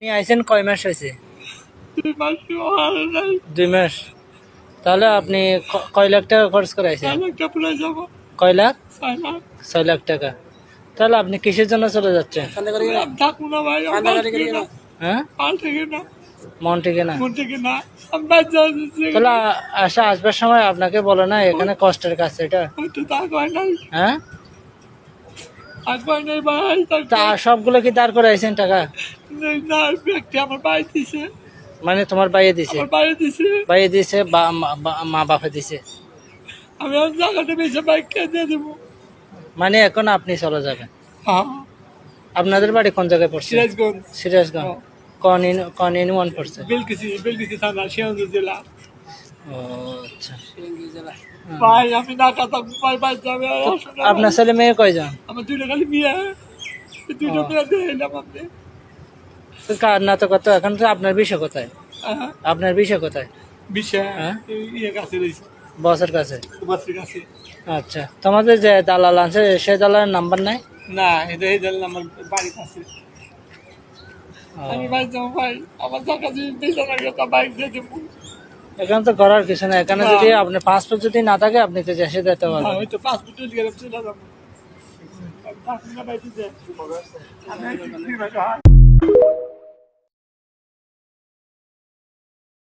আপনি আইছেন কয় মাস হয়েছে? 2 মাস। তাহলে আপনি কয় লাখ টাকা খরচ করে আইছেন? কয় লাখ? 6 লাখ টাকা। তাহলে আপনি কিসের জন্য চলে যাচ্ছেন? হ্যাঁ, মন থেকে না। তাহলে আসবার সময় আপনাকে বলে না এখানে কষ্টের কাজ এটা? হ্যাঁ, তা সবগুলো কি দাঁড় করে আইছেন টাকা? মানে তোমার বাইয়ে দিছে? বাইয়ে দিছে মা বাপে দিছে? মানে এখন আপনি চলে যাবেন? আপনাদের বাড়ি কোন জায়গায় পড়ছে? সিরাজগঞ্জ। কোন ইউনিয়ন পড়ছে? ও আচ্ছা। আপনার ছেলে মেয়ে কয়জন? কান্না তো কত, এখন তো আপনার বিষয় কোথায়? আপনার বিষয় কোথায়? বসের কাছে। আচ্ছা, তোমাদের যে দালাল আছে সেই দালালের নাম্বার নাই? না, এটা এই দালাল আমার বাড়িতে আছে। আমি ভাই যাও ভাই, আমার টাকা যদি দিতে লাগে তা বাইক দিয়ে দেবো। এখানে তো করার কিছু না, এখানে যদি আপনি পাসপোর্ট যদি না থাকে আপনি তো এসে যেতে পারবেন। আমি তো পাসপোর্ট গেলাম চলে যাবো।